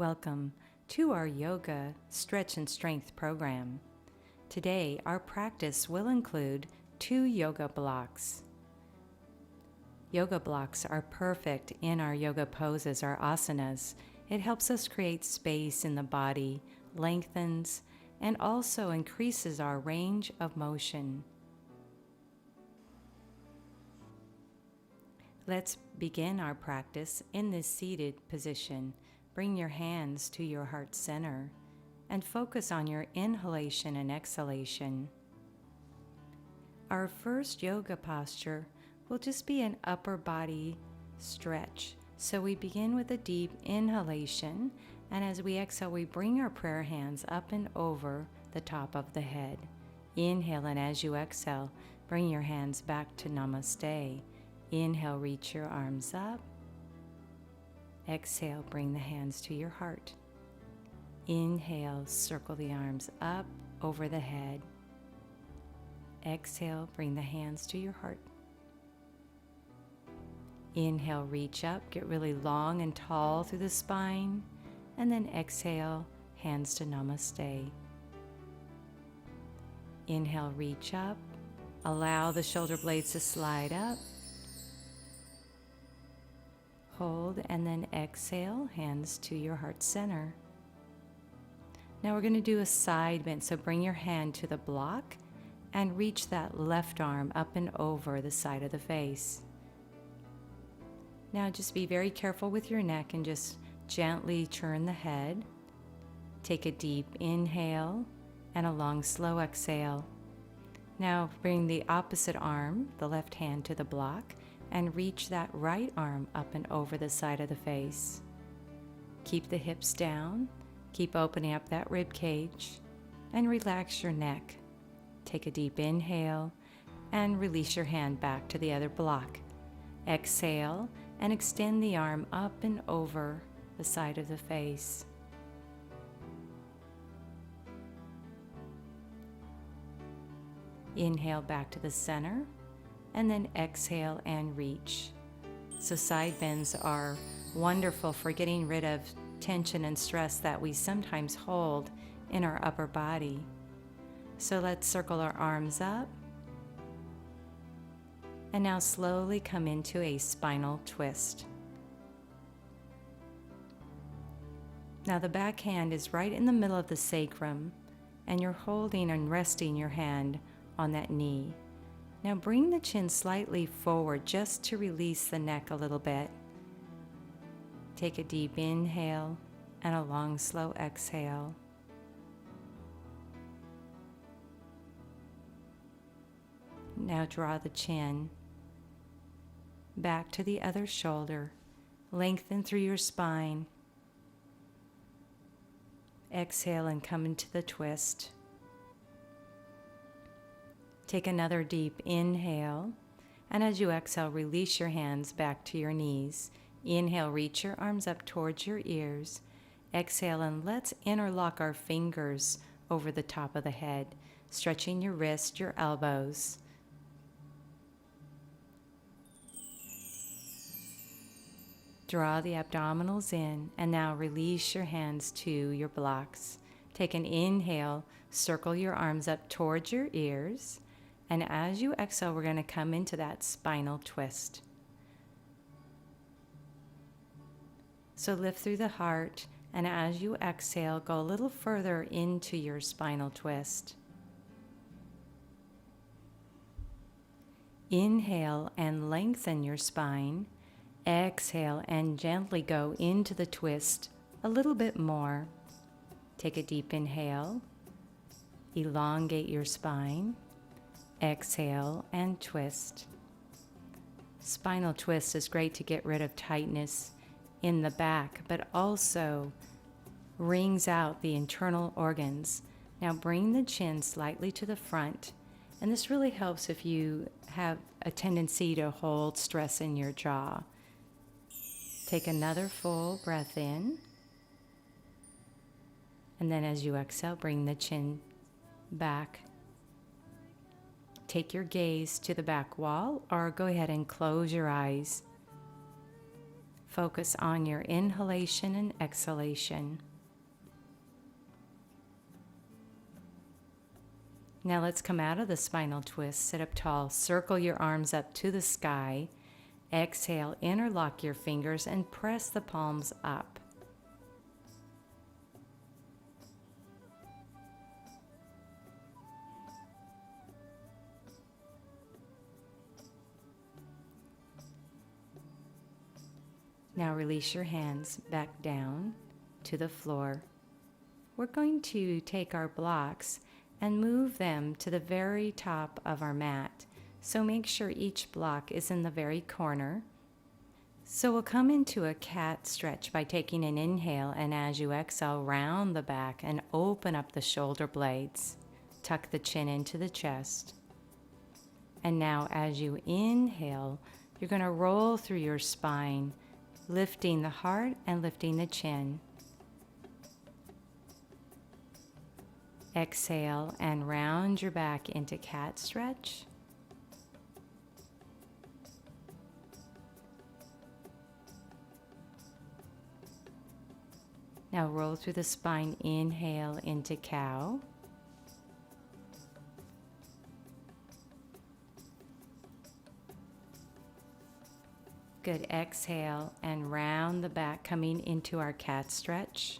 Welcome to our Yoga Stretch and Strength program. Today, our practice will include 2 yoga blocks. Yoga blocks are perfect in our yoga poses, our asanas. It helps us create space in the body, lengthens, and also increases our range of motion. Let's begin our practice in this seated position. Bring your hands to your heart center and focus on your inhalation and exhalation. Our first yoga posture will just be an upper body stretch. So we begin with a deep inhalation, and as we exhale, we bring our prayer hands up and over the top of the head. Inhale, and as you exhale, bring your hands back to Namaste. Inhale, reach your arms up. Exhale, bring the hands to your heart. Inhale, circle the arms up over the head. Exhale, bring the hands to your heart. Inhale, reach up, get really long and tall through the spine, and then exhale, hands to Namaste. Inhale, reach up, allow the shoulder blades to slide up. Hold, and then exhale, hands to your heart center. Now we're going to do a side bend, so bring your hand to the block and reach that left arm up and over the side of the face. Now just be very careful with your neck and just gently turn the head. Take a deep inhale and a long, slow exhale. Now bring the opposite arm, the left hand, to the block and reach that right arm up and over the side of the face. Keep the hips down, keep opening up that rib cage, and relax your neck. Take a deep inhale and release your hand back to the other block. Exhale and extend the arm up and over the side of the face. Inhale back to the center, and then exhale and reach. So side bends are wonderful for getting rid of tension and stress that we sometimes hold in our upper body. So let's circle our arms up. And now slowly come into a spinal twist. Now the back hand is right in the middle of the sacrum, and you're holding and resting your hand on that knee. Now bring the chin slightly forward just to release the neck a little bit. Take a deep inhale and a long, slow exhale. Now draw the chin back to the other shoulder. Lengthen through your spine. Exhale and come into the twist. Take another deep inhale, and as you exhale, release your hands back to your knees. Inhale, reach your arms up towards your ears. Exhale, and let's interlock our fingers over the top of the head, stretching your wrist, your elbows. Draw the abdominals in, and now release your hands to your blocks. Take an inhale, circle your arms up towards your ears. And as you exhale, we're going to come into that spinal twist. So lift through the heart, and as you exhale, go a little further into your spinal twist. Inhale and lengthen your spine. Exhale and gently go into the twist a little bit more. Take a deep inhale. Elongate your spine. Exhale and twist. Spinal twist is great to get rid of tightness in the back, but also wrings out the internal organs. Now bring the chin slightly to the front, and this really helps if you have a tendency to hold stress in your jaw. Take another full breath in, and then as you exhale, bring the chin back. Take your gaze to the back wall, or go ahead and close your eyes. Focus on your inhalation and exhalation. Now let's come out of the spinal twist. Sit up tall. Circle your arms up to the sky. Exhale, interlock your fingers and press the palms up. Now release your hands back down to the floor. We're going to take our blocks and move them to the very top of our mat. So make sure each block is in the very corner. So we'll come into a cat stretch by taking an inhale, and as you exhale, round the back and open up the shoulder blades. Tuck the chin into the chest. And now as you inhale, you're going to roll through your spine, lifting the heart and lifting the chin. Exhale and round your back into cat stretch. Now roll through the spine, inhale into cow. Good, exhale and round the back, coming into our cat stretch.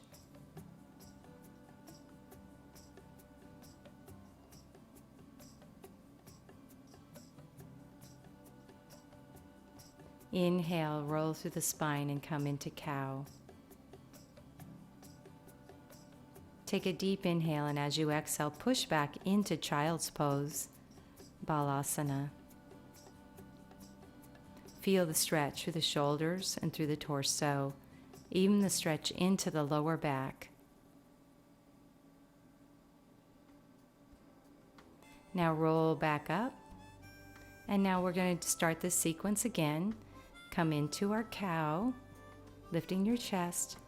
Inhale, roll through the spine and come into cow. Take a deep inhale, and as you exhale, push back into child's pose, balasana. Feel the stretch through the shoulders and through the torso, even the stretch into the lower back. Now roll back up, and now we're going to start this sequence again. Come into our cow, lifting your chest,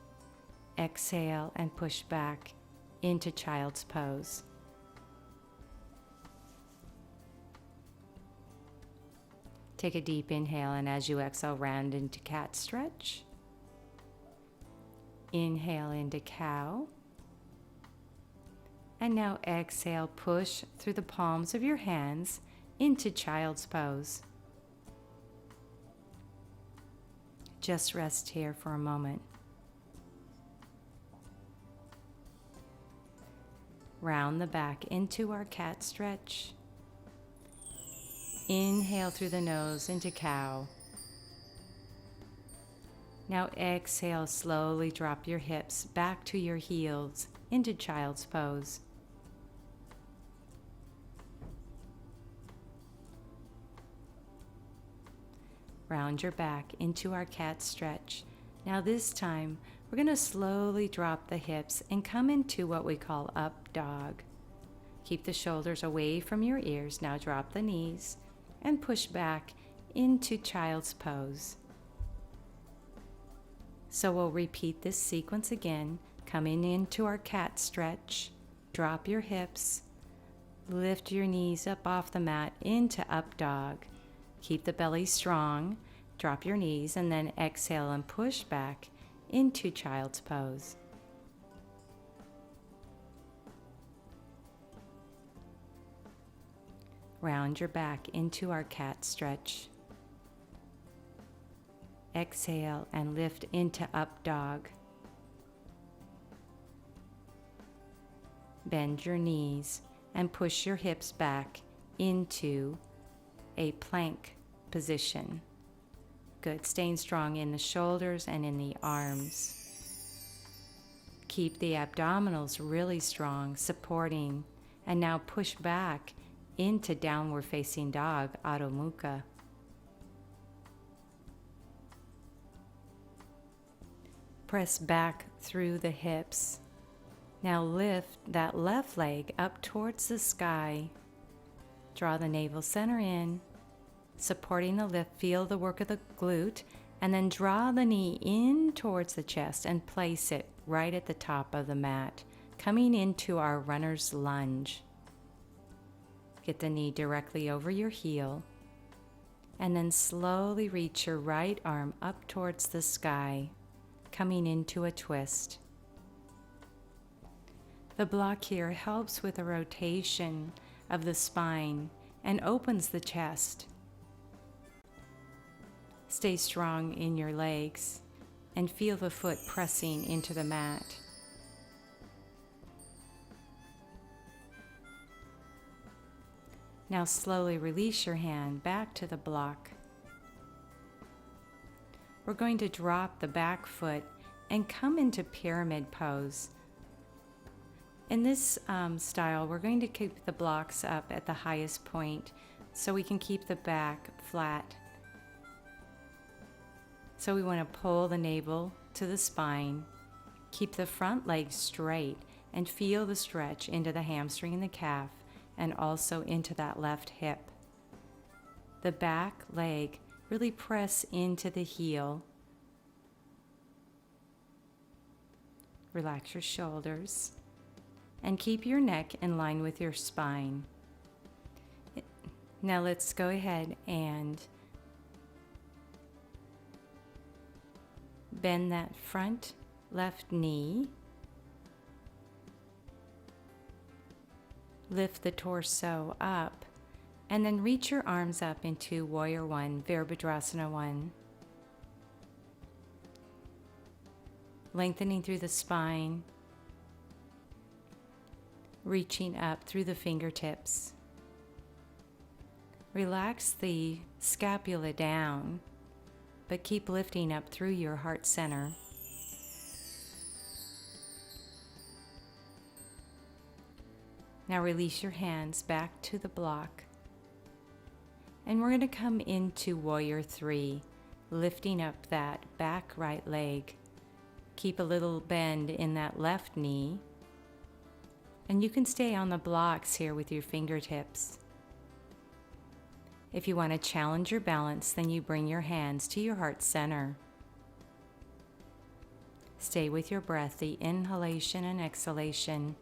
exhale and push back into child's pose. Take a deep inhale, and as you exhale, round into cat stretch. Inhale into cow. And now exhale, push through the palms of your hands into child's pose. Just rest here for a moment. Round the back into our cat stretch. Inhale through the nose into cow. Now exhale, slowly drop your hips back to your heels into child's pose. Round your back into our cat stretch. Now this time, we're going to slowly drop the hips and come into what we call up dog. Keep the shoulders away from your ears. Now drop the knees and push back into child's pose. So we'll repeat this sequence again, coming into our cat stretch. Drop your hips, lift your knees up off the mat into up dog. Keep the belly strong, drop your knees, and then exhale and push back into child's pose. Round your back into our cat stretch. Exhale and lift into up dog. Bend your knees and push your hips back into a plank position. Good, staying strong in the shoulders and in the arms. Keep the abdominals really strong, supporting, and now push back into downward facing dog, Adho Mukha. Press back through the hips. Now lift that left leg up towards the sky. Draw the navel center in, supporting the lift. Feel the work of the glute, and then draw the knee in towards the chest and place it right at the top of the mat, coming into our runner's lunge. Get the knee directly over your heel. And then slowly reach your right arm up towards the sky, coming into a twist. The block here helps with a rotation of the spine and opens the chest. Stay strong in your legs and feel the foot pressing into the mat. Now slowly release your hand back to the block. We're going to drop the back foot and come into pyramid pose. In this style, we're going to keep the blocks up at the highest point so we can keep the back flat. So we want to pull the navel to the spine, keep the front leg straight, and feel the stretch into the hamstring and the calf, and also into that left hip. The back leg, really press into the heel. Relax your shoulders and keep your neck in line with your spine. Now let's go ahead and bend that front left knee. Lift the torso up, and then reach your arms up into Warrior One, Virabhadrasana 1. Lengthening through the spine, reaching up through the fingertips. Relax the scapula down, but keep lifting up through your heart center. Now release your hands back to the block. And we're going to come into Warrior 3, lifting up that back right leg. Keep a little bend in that left knee. And you can stay on the blocks here with your fingertips. If you want to challenge your balance, then you bring your hands to your heart center. Stay with your breath, the inhalation and exhalation.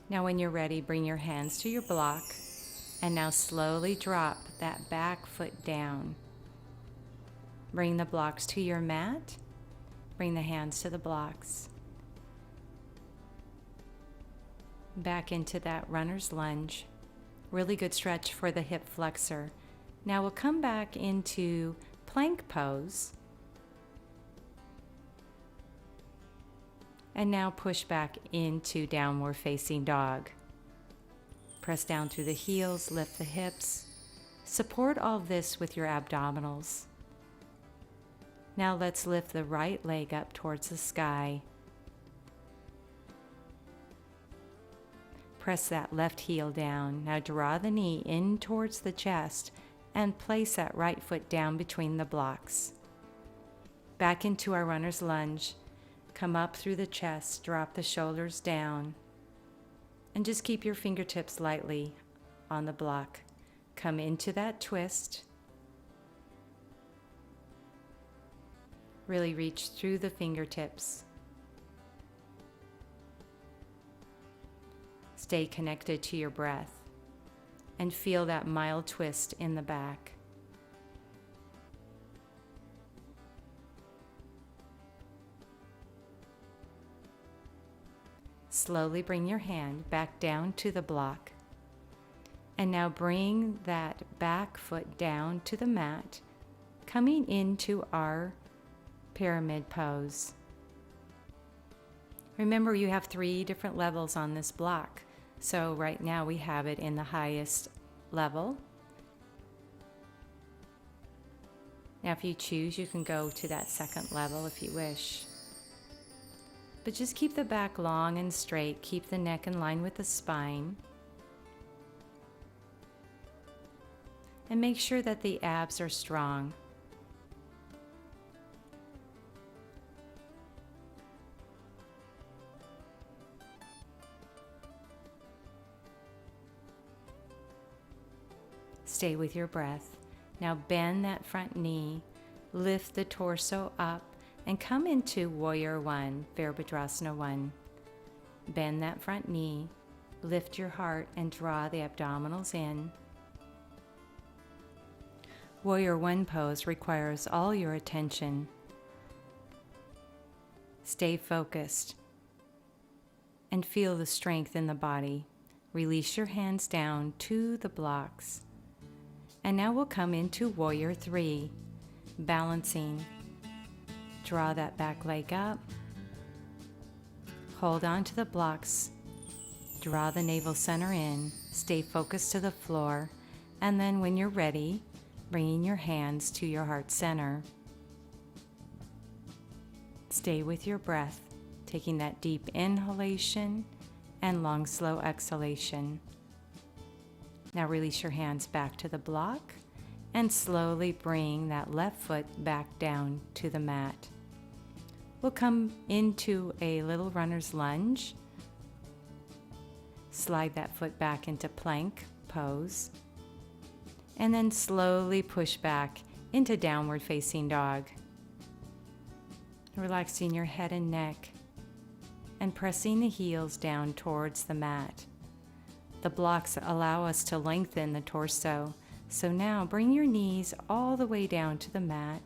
Now when you're ready, bring your hands to your block, and now slowly drop that back foot down. Bring the blocks to your mat, bring the hands to the blocks. Back into that runner's lunge. Really good stretch for the hip flexor. Now we'll come back into plank pose. And now push back into downward facing dog. Press down through the heels, lift the hips. Support all of this with your abdominals. Now let's lift the right leg up towards the sky. Press that left heel down. Now draw the knee in towards the chest and place that right foot down between the blocks. Back into our runner's lunge. Come up through the chest, drop the shoulders down, and just keep your fingertips lightly on the block. Come into that twist. Really reach through the fingertips. Stay connected to your breath and feel that mild twist in the back. Slowly bring your hand back down to the block. And now bring that back foot down to the mat, coming into our pyramid pose. Remember, you have 3 different levels on this block. So right now we have it in the highest level. Now if you choose, you can go to that second level if you wish. But just keep the back long and straight. Keep the neck in line with the spine. And make sure that the abs are strong. Stay with your breath. Now bend that front knee. lift the torso up and come into Warrior One, Virabhadrasana 1. Bend that front knee, lift your heart and draw the abdominals in. Warrior One pose requires all your attention. Stay focused and feel the strength in the body. Release your hands down to the blocks. And now we'll come into Warrior 3, balancing. Draw that back leg up. Hold on to the blocks. Draw the navel center in. Stay focused to the floor. And then when you're ready, bringing your hands to your heart center. Stay with your breath, taking that deep inhalation and long, slow exhalation. Now release your hands back to the block and slowly bring that left foot back down to the mat. We'll come into a little runner's lunge. Slide that foot back into plank pose. And then slowly push back into downward facing dog. Relaxing your head and neck and pressing the heels down towards the mat. The blocks allow us to lengthen the torso. So now bring your knees all the way down to the mat.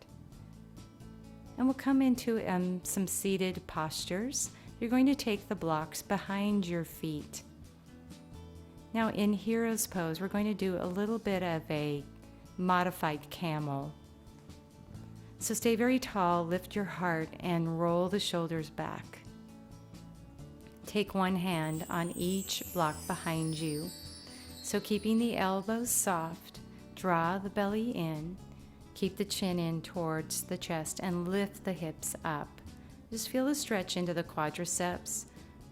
And we'll come into some seated postures. You're going to take the blocks behind your feet. Now in Hero's Pose, we're going to do a little bit of a modified camel. So stay very tall, lift your heart, and roll the shoulders back. Take one hand on each block behind you. So keeping the elbows soft, draw the belly in, keep the chin in towards the chest, and lift the hips up. Just feel the stretch into the quadriceps.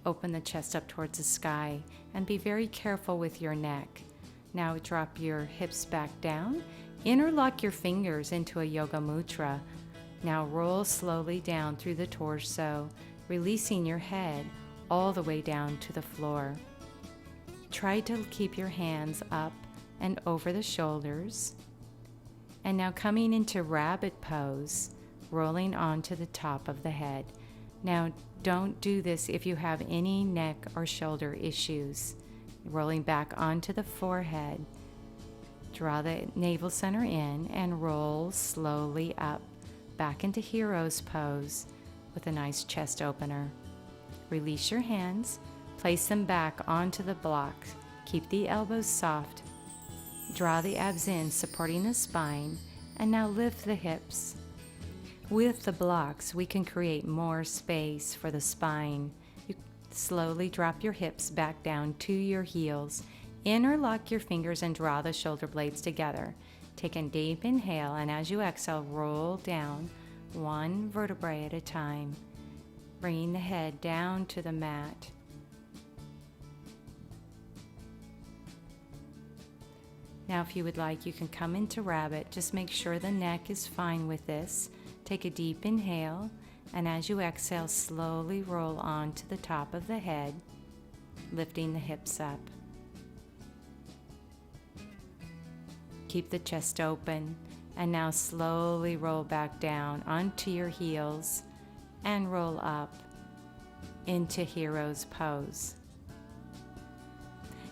Open the chest up towards the sky, and be very careful with your neck. Now drop your hips back down. Interlock your fingers into a yoga mudra. Now roll slowly down through the torso, releasing your head all the way down to the floor. Try to keep your hands up and over the shoulders. And now coming into rabbit pose, rolling onto the top of the head. Now don't do this if you have any neck or shoulder issues. Rolling back onto the forehead. Draw the navel center in and roll slowly up, back into Hero's Pose with a nice chest opener. Release your hands, place them back onto the block. Keep the elbows soft. Draw the abs in, supporting the spine, and now lift the hips. With the blocks, we can create more space for the spine. You slowly drop your hips back down to your heels. Interlock your fingers and draw the shoulder blades together. Take a deep inhale, and as you exhale, roll down one vertebrae at a time, bringing the head down to the mat. Now, if you would like, you can come into rabbit. Just make sure the neck is fine with this. Take a deep inhale, and as you exhale, slowly roll onto the top of the head, lifting the hips up. Keep the chest open, and now slowly roll back down onto your heels and roll up into Hero's Pose.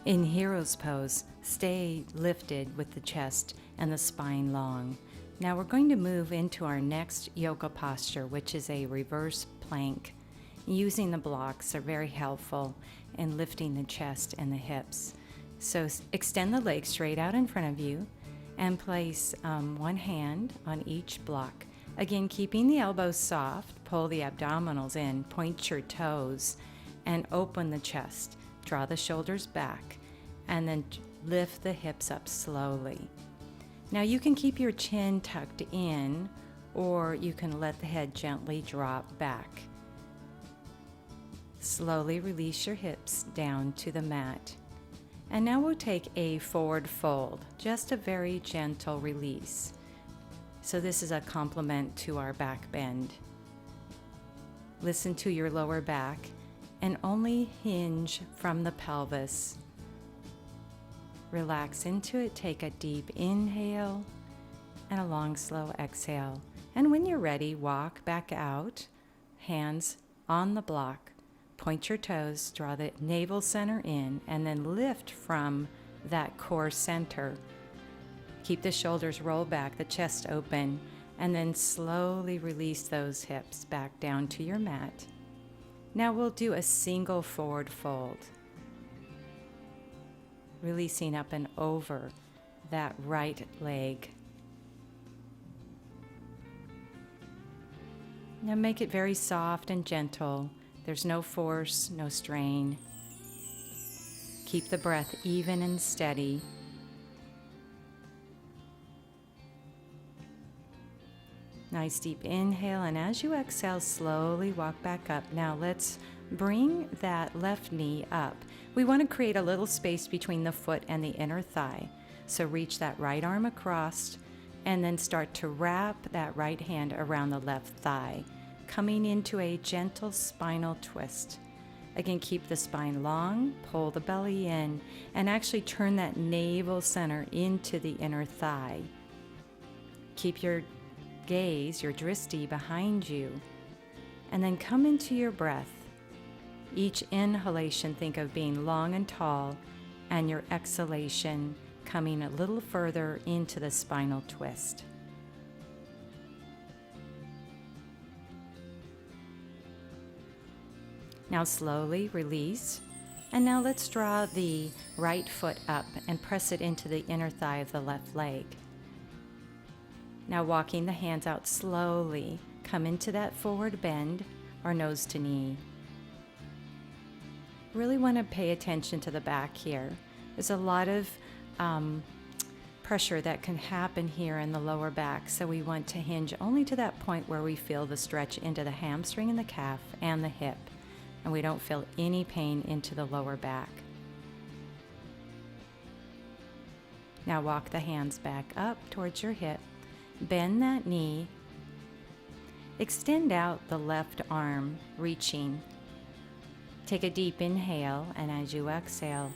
In Hero's Pose, stay lifted with the chest and the spine long. Now we're going to move into our next yoga posture, which is a reverse plank. Using the blocks are very helpful in lifting the chest and the hips. So extend the legs straight out in front of you and place one hand on each block. Again, keeping the elbows soft, pull the abdominals in, point your toes, and open the chest. Draw the shoulders back, and then lift the hips up slowly. Now you can keep your chin tucked in, or you can let the head gently drop back. Slowly release your hips down to the mat. And now we'll take a forward fold, just a very gentle release. So this is a complement to our back bend. Listen to your lower back and only hinge from the pelvis. Relax into it, take a deep inhale, and a long, slow exhale. And when you're ready, walk back out, hands on the block. Point your toes, draw the navel center in, and then lift from that core center. Keep the shoulders rolled back, the chest open, and then slowly release those hips back down to your mat. Now we'll do a single forward fold, releasing up and over that right leg. Now make it very soft and gentle. There's no force, no strain. Keep the breath even and steady. Nice deep inhale, and as you exhale, slowly walk back up. Now let's bring that left knee up. We want to create a little space between the foot and the inner thigh. So reach that right arm across and then start to wrap that right hand around the left thigh, coming into a gentle spinal twist. Again, keep the spine long, pull the belly in, and actually turn that navel center into the inner thigh. Keep your gaze, your drishti, behind you, and then come into your breath. Each inhalation, think of being long and tall, and your exhalation coming a little further into the spinal twist. Now slowly release, and now let's draw the right foot up and press it into the inner thigh of the left leg. Now walking the hands out slowly, come into that forward bend or nose to knee. Really want to pay attention to the back here. There's a lot of pressure that can happen here in the lower back, so we want to hinge only to that point where we feel the stretch into the hamstring and the calf and the hip, and we don't feel any pain into the lower back. Now walk the hands back up towards your hip, bend that knee, extend out the left arm, reaching. Take a deep inhale, and as you exhale,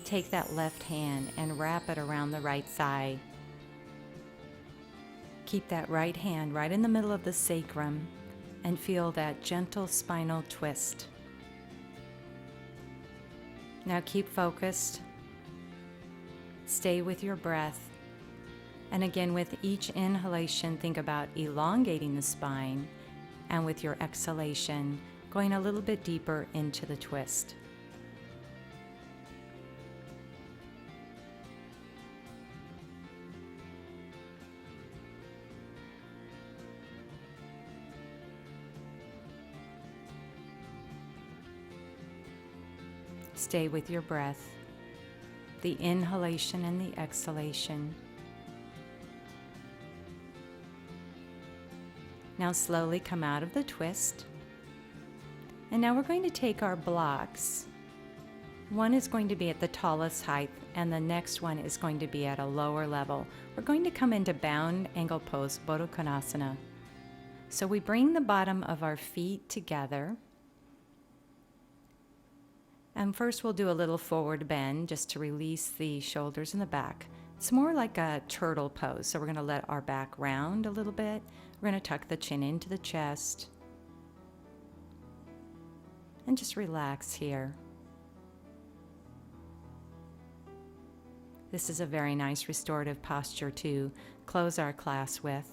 take that left hand and wrap it around the right thigh. Keep that right hand right in the middle of the sacrum and feel that gentle spinal twist. Now keep focused. Stay with your breath. And again, with each inhalation, think about elongating the spine, and with your exhalation, going a little bit deeper into the twist. Stay with your breath, the inhalation and the exhalation. Now slowly come out of the twist. And now we're going to take our blocks. One is going to be at the tallest height, and the next one is going to be at a lower level. We're going to come into bound angle pose, Baddha Konasana. So we bring the bottom of our feet together. And first we'll do a little forward bend just to release the shoulders and the back. It's more like a turtle pose, so we're going to let our back round a little bit. We're going to tuck the chin into the chest. And just relax here. This is a very nice restorative posture to close our class with.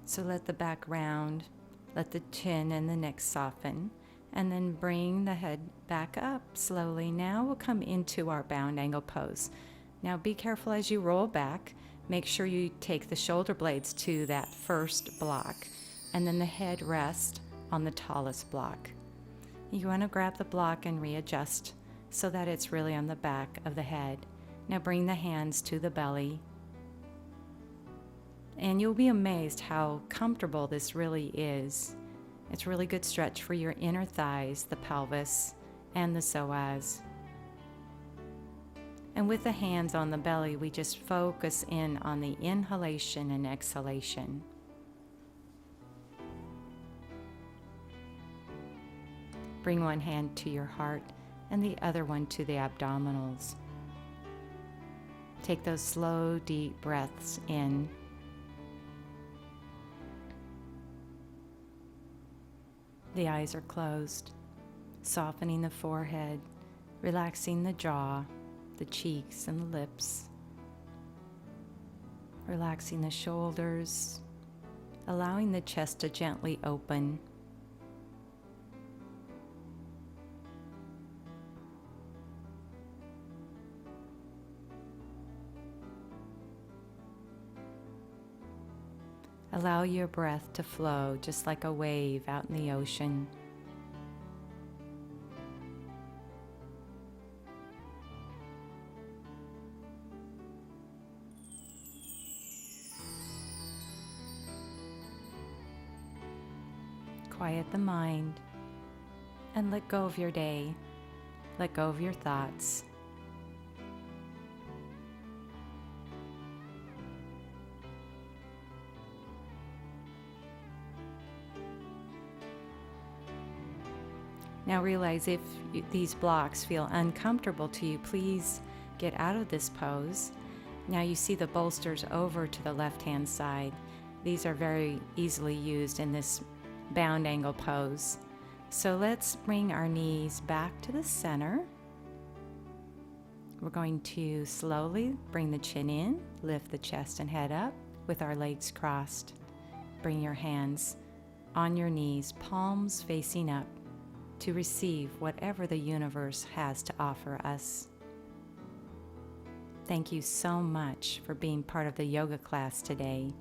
So let the back round, let the chin and the neck soften, and then bring the head back up slowly. Now we'll come into our bound angle pose. Now be careful as you roll back. Make sure you take the shoulder blades to that first block, and then the head rests on the tallest block. You want to grab the block and readjust so that it's really on the back of the head. Now bring the hands to the belly. And you'll be amazed how comfortable this really is. It's a really good stretch for your inner thighs, the pelvis, and the psoas. And with the hands on the belly, we just focus in on the inhalation and exhalation. Bring one hand to your heart and the other one to the abdominals. Take those slow, deep breaths in. The eyes are closed, softening the forehead, relaxing the jaw, the cheeks and the lips, relaxing the shoulders, allowing the chest to gently open. Allow your breath to flow just like a wave out in the ocean. Quiet the mind and let go of your day. Let go of your thoughts. Now realize if these blocks feel uncomfortable to you, please get out of this pose. Now you see the bolsters over to the left-hand side. These are very easily used in this bound angle pose. So let's bring our knees back to the center. We're going to slowly bring the chin in, lift the chest and head up with our legs crossed. Bring your hands on your knees, palms facing up, to receive whatever the universe has to offer us. Thank you so much for being part of the yoga class today.